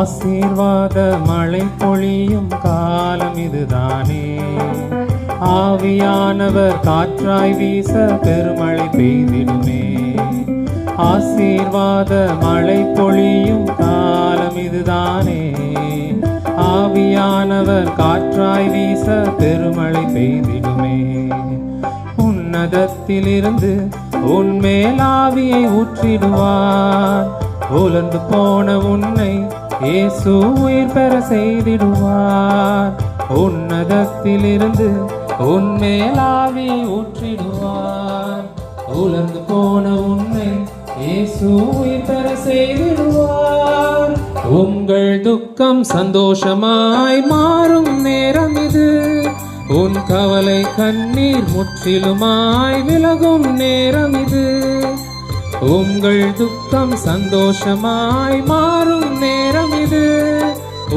ஆசீர்வாத மழை பொழியும் காலம் இதுதானே. ஆவியானவர் காற்றாய் வீச பெருமழை பெய்திடுமே. ஆசீர்வாத மழை பொழியும் காலம் இதுதானே. ஆவியானவர் காற்றாய் வீச பெருமழை பெய்திடுமே. உன்னதத்திலிருந்து உன்மேல் ஆவியை ஊற்றிடுவார். உலர்ந்து போன உன்னை இயேசு உயிர் பெற செய்திடுவார். உன்னதத்திலிருந்து உன்மேல் ஆவியை ஊற்றிடுவார். உலர்ந்து போன உன்னை இயேசு உயிர் பெற செய்திடுவார். உங்கள் துக்கம் சந்தோஷமாய் மாறும் நேரம் இது. உன் கவலை கண்ணீர் முற்றிலுமாய் விலகும் நேரம் இது. உங்கள் துக்கம் சந்தோஷமாய் மாறும் நேரம் இது.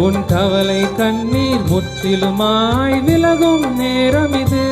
உன் கவலை கண்ணீர் முற்றிலுமாய் விலகும் நேரம் இது.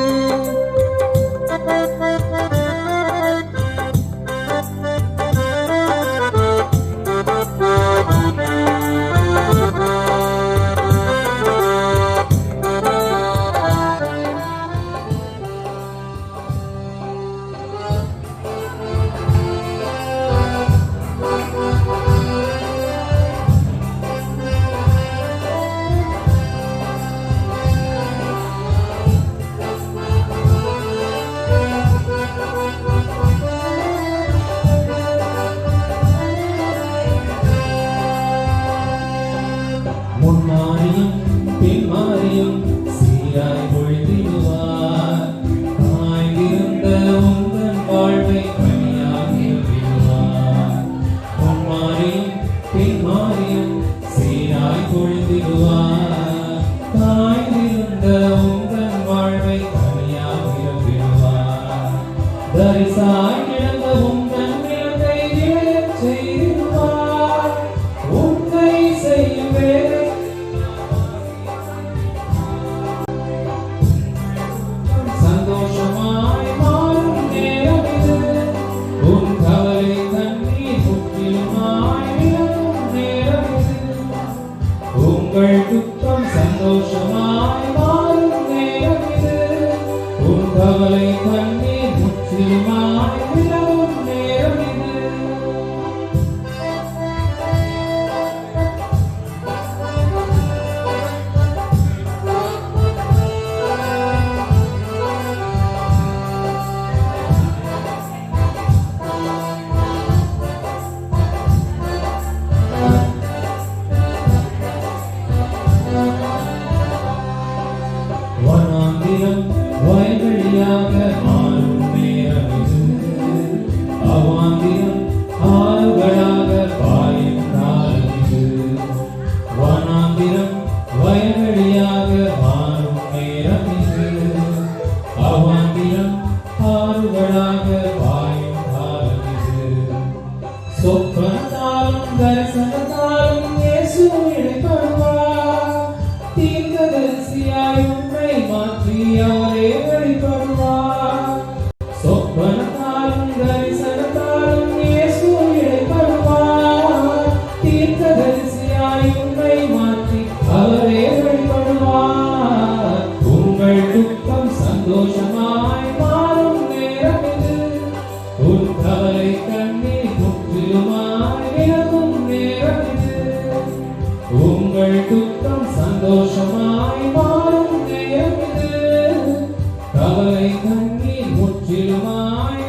முன்மாறியும் பின்மாறியும் சீராய் பொழுதிடுவார். காய்ந்திருந்த உங்கள் வாழ்வை பணியாகி விடுவார். முன்மாறியும் பின்மாறியும் சீராய் பொழுதிடுவார். காய்ந்திருந்த உங்கள் வாழ்வை பணியாகி விடுவார். தரிசாய் கிடந்த உங்கள் நிலத்தை விளையச் செய்திடுவார். உன்னை செய்யும் வேலை சந்தோஷமாய் மாறும் நேரம் இது. உன் கவலை தண்ணீர் முற்றிலுமாய் விலகும் நேரம் இது. உங்கள் துக்கம் சந்தோஷமாய் மாறும் நேரம் இது. உன் கவலை தண்ணீர் முற்றிலுமாய் விலகும் நேரம் இது. வனாந்திரம் வயல்வெளியாக மாறும் நேரம் இது. அவாந்திரம் ஆறுகளாக பாயும் காலம் இது. வனாந்திரம் வயல்வெளியாக மாறும் நேரம் இது. அவாந்திரம் ஆறுகளாக பாயும் காலம் இது. சொப்பனத்தாலும் தரிசனத்தாலும் இயேசு இடைப்படுவார். தீர்க்கதரிசியாய் உன்னை மாற்றி அவரே வெளிப்படுவார். சொப்பனத்தாலும் தரிசனத்தாலும் இயேசு இடைப்படுவார். தீர்க்கதரிசியாய் உன்னை மாற்றி அவரே வெளிப்படுவார். உங்கள் துக்கம் சந்தோஷமாய் மாறும் நேரம் இது. உன் கவலை கண்ணீர் முற்றிலுமாய் விலகும் நேரம் இது. உங்கள் துக்கம் சந்தோஷமாய் மாறும் நேரம் இது. கவலை கண்ணீர் முற்றிலுமாய்